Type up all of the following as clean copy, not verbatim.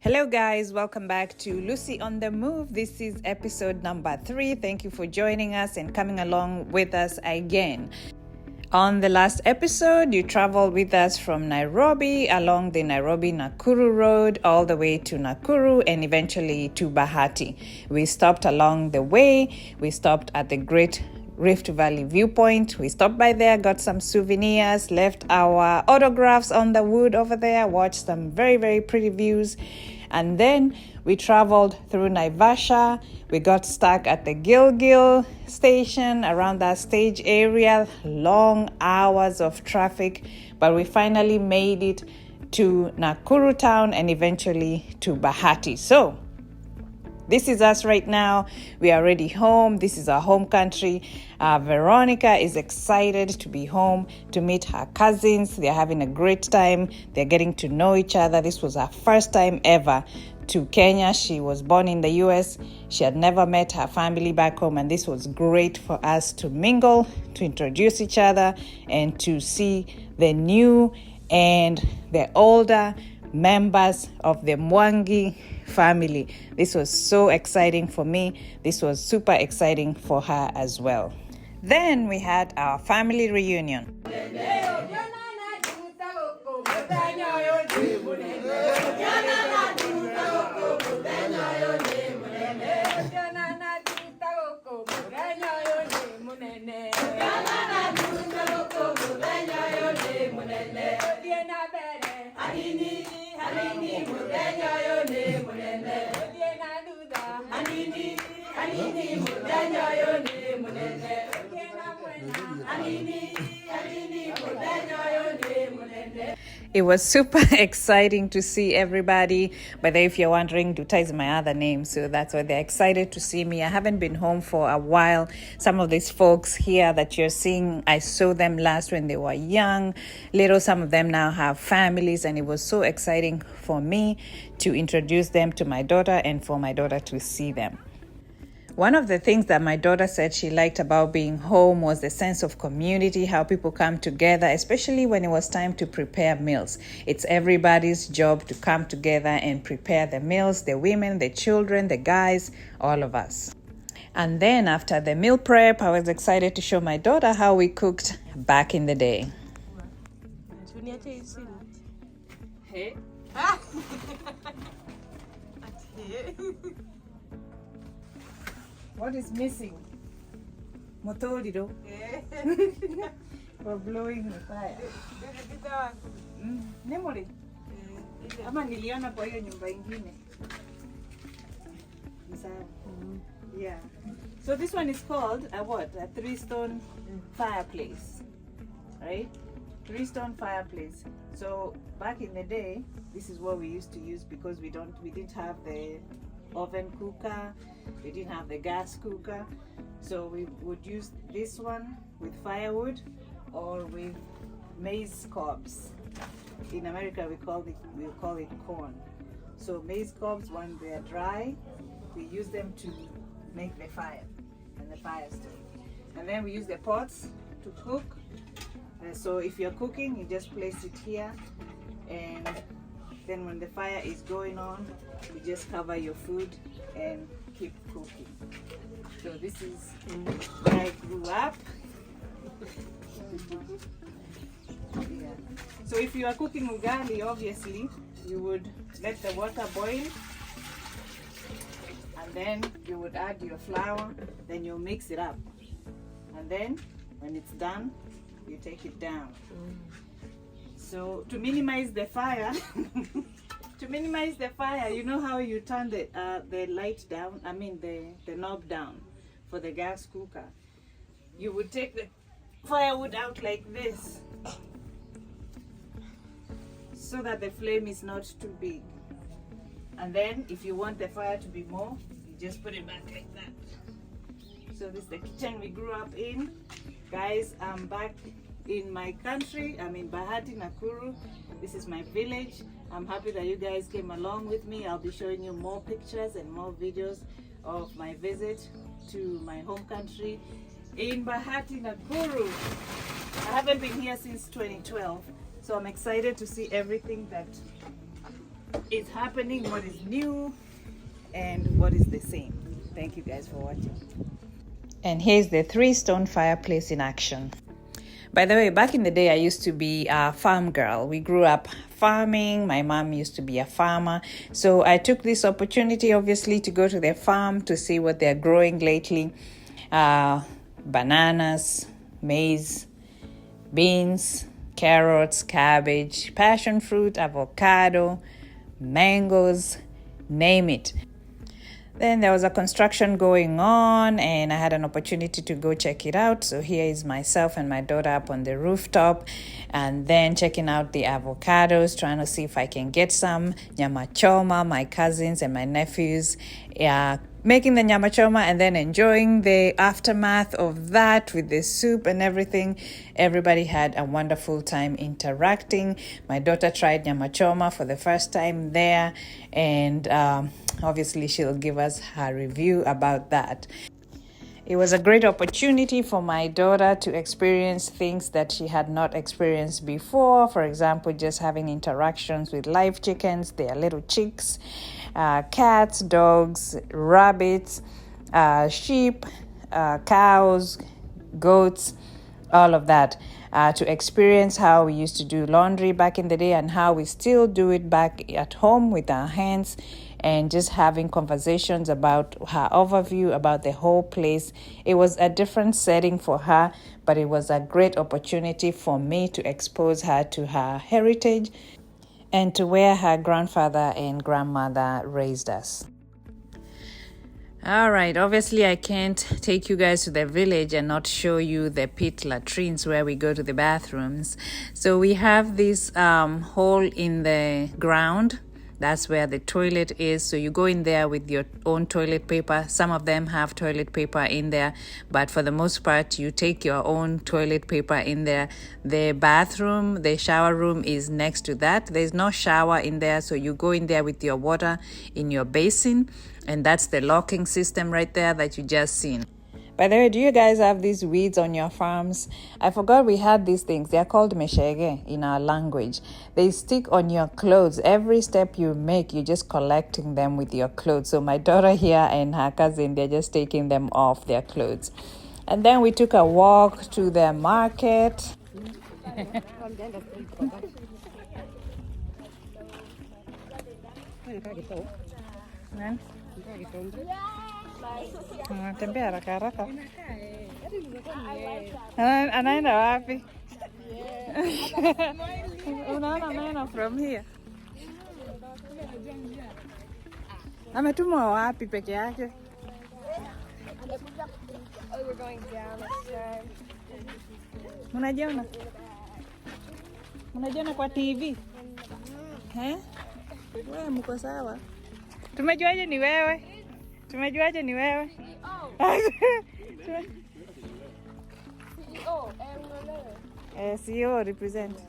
Hello guys, welcome back to Lucy on the Move. This is episode number 3. Thank you for joining us and coming along with us again. On the last episode, you traveled with us from Nairobi along the Nairobi-Nakuru road all the way to Nakuru and eventually to Bahati. We stopped along the way. We stopped at the Great Rift Valley viewpoint. We stopped by there, got some souvenirs, left our autographs on the wood over there, watched some very, very pretty views. And then we traveled through Naivasha. We got stuck at the Gilgil station around that stage area, long hours of traffic, but we finally made it to Nakuru town and eventually to Bahati. So this is us right now. We are already home. This is our home country. Veronica is excited to be home to meet her cousins. They're having a great time. They're getting to know each other. This was her first time ever to Kenya. She was born in the US. She had never met her family back home, and this was great for us to mingle, to introduce each other, and to see the new and the older members of the Mwangi family. This was so exciting for me. This was super exciting for her as well. Then we had our family reunion. It was super exciting to see everybody. But if you're wondering, Duta is my other name, so that's why they're excited to see me. I haven't been home for a while. Some of these folks here that you're seeing, I saw them last when they were young. Little, some of them now have families, and it was so exciting for me to introduce them to my daughter and for my daughter to see them. One of the things that my daughter said she liked about being home was the sense of community, how people come together, especially when it was time to prepare meals. It's everybody's job to come together and prepare the meals, the women, the children, the guys, all of us. And then after the meal prep, I was excited to show my daughter how we cooked back in the day. Hey. What is missing? Motoriro. For blowing the fire. Memory. Ama niliona kwa hiyo nyumba ingine. Yeah. So this one is called a what? A 3-stone fireplace. Right? 3-stone fireplace. So back in the day, this is what we used to use because we didn't have the oven cooker, we didn't have the gas cooker, so we would use this one with firewood or with maize cobs. In America we call it corn. So maize cobs, when they are dry, we use them to make the fire and the fire stove. And then we use the pots to cook. So if you're cooking, you just place it here, and then when the fire is going on, you just cover your food and keep cooking. So this is where I grew up. Yeah. So if you are cooking ugali, obviously, you would let the water boil, and then you would add your flour, then you mix it up. And then when it's done, you take it down. So to minimize the fire, you know how you turn the light down, the knob down for the gas cooker. You would take the firewood out like this so that the flame is not too big. And then if you want the fire to be more, you just put it back like that. So this is the kitchen we grew up in. Guys, I'm back in my country. I'm in Bahati Nakuru. This is my village. I'm happy that you guys came along with me. I'll be showing you more pictures and more videos of my visit to my home country in Bahati Nakuru. I haven't been here since 2012, so I'm excited to see everything that is happening, what is new, and what is the same. Thank you guys for watching. And here's the 3-stone fireplace in action. By the way, back in the day, I used to be a farm girl. We grew up farming. My mom used to be a farmer. So I took this opportunity, obviously, to go to their farm to see what they're growing lately. Bananas, maize, beans, carrots, cabbage, passion fruit, avocado, mangoes, name it. Then there was a construction going on and I had an opportunity to go check it out. So here is myself and my daughter up on the rooftop and then checking out the avocados, trying to see if I can get some nyama choma, my cousins and my nephews making the nyama choma and then enjoying the aftermath of that with the soup and everything. Everybody had a wonderful time interacting. My daughter tried nyama choma for the first time there and obviously she'll give us her review about that. It was a great opportunity for my daughter to experience things that she had not experienced before. For example, just having interactions with live chickens, their little chicks, cats, dogs, rabbits, sheep, cows, goats, all of that. To experience how we used to do laundry back in the day and how we still do it back at home with our hands, and just having conversations about her overview about the whole place. It was a different setting for her, but it was a great opportunity for me to expose her to her heritage and to where her grandfather and grandmother raised us. All right, obviously I can't take you guys to the village and not show you the pit latrines where we go to the bathrooms. So we have this hole in the ground. That's where the toilet is. So you go in there with your own toilet paper. Some of them have toilet paper in there, but for the most part, you take your own toilet paper in there. The bathroom, the shower room is next to that. There's no shower in there. So you go in there with your water in your basin. And that's the locking system right there that you just seen. By the way, do you guys have these weeds on your farms? I forgot we had these things. They're called meshege in our language. They stick on your clothes. Every step you make, you're just collecting them with your clothes. So my daughter here and her cousin, they're just taking them off their clothes. And then we took a walk to the market. Tembea haraka haraka. Anaenda wapi? Unaona neno from here. Ametumwa wapi peke yake? Unajiona? Unajiona kwa TV? Wewe mko sawa? Tumejuaje ni wewe? Tumejuaje ni wewe? CEO represent.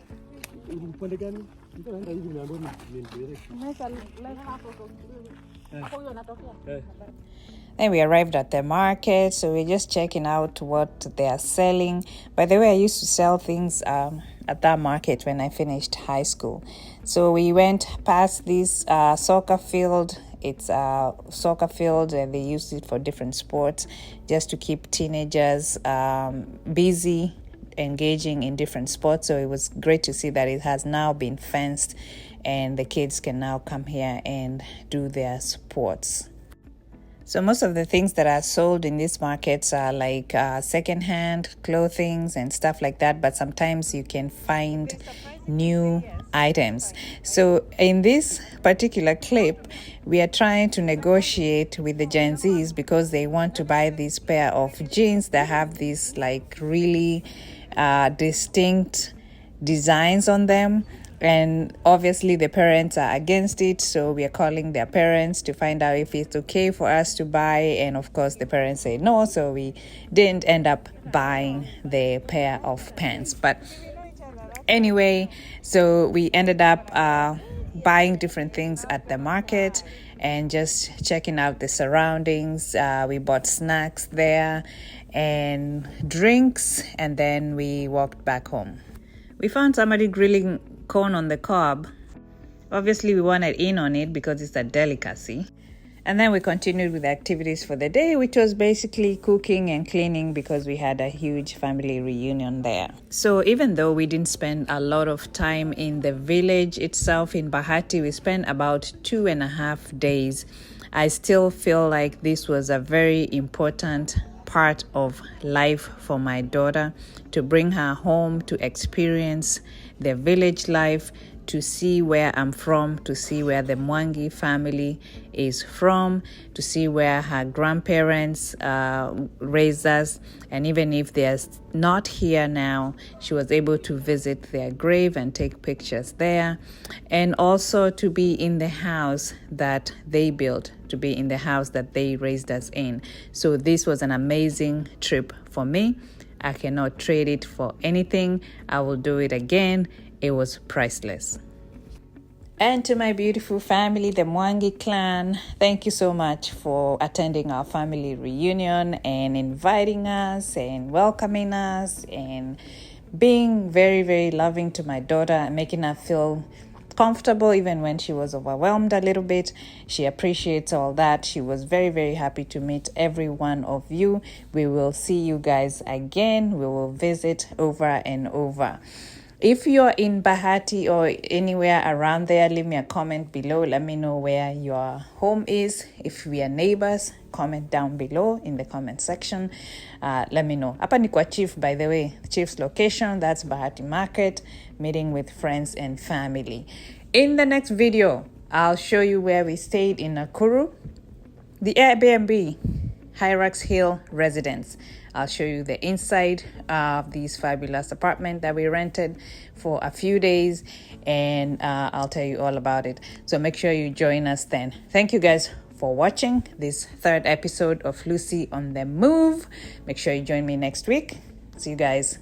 Then we arrived at the market, so we're just checking out what they are selling. By the way, I used to sell things at that market when I finished high school. So we went past this soccer field. It's a soccer field and they use it for different sports just to keep teenagers busy, engaging in different sports. So it was great to see that it has now been fenced and the kids can now come here and do their sports. So most of the things that are sold in these markets are like secondhand clothing and stuff like that, but sometimes you can find new items. So in this particular clip, we are trying to negotiate with the Gen Zs because they want to buy this pair of jeans that have these like really distinct designs on them. And obviously the parents are against it, so we are calling their parents to find out if it's okay for us to buy, and of course the parents say no, so we didn't end up buying the pair of pants. But anyway, so we ended up buying different things at the market and just checking out the surroundings. We bought snacks there and drinks, and then we walked back home. We found somebody grilling corn on the cob. Obviously, we wanted in on it because it's a delicacy. And then we continued with the activities for the day, which was basically cooking and cleaning because we had a huge family reunion there. So even though we didn't spend a lot of time in the village itself in Bahati, we spent about 2.5 days. I still feel like this was a very important part of life for my daughter, to bring her home to experience the village life, to see where I'm from, to see where the Mwangi family is from, to see where her grandparents raised us. And even if they're not here now, she was able to visit their grave and take pictures there. And also to be in the house that they built, to be in the house that they raised us in. So this was an amazing trip for me. I cannot trade it for anything. I will do it again. It was priceless. And to my beautiful family, the Mwangi clan, thank you so much for attending our family reunion and inviting us and welcoming us and being very, very loving to my daughter and making her feel comfortable even when she was overwhelmed a little bit. She appreciates all that. She was very, very happy to meet every one of you. We will see you guys again. We will visit over and over. If you're in Bahati or anywhere around there, leave me a comment below. Let me know where your home is. If we are neighbors, comment down below in the comment section. Let me know. Hapa ni kwa Chief, by the way. The Chief's location, that's Bahati Market, meeting with friends and family. In the next video, I'll show you where we stayed in Nakuru, the Airbnb, Hyrax Hill residence. I'll show you the inside of these fabulous apartment that we rented for a few days, and I'll tell you all about it. So make sure you join us then. Thank you guys for watching this third episode of Lucy on the Move. Make sure you join me next week. See you guys.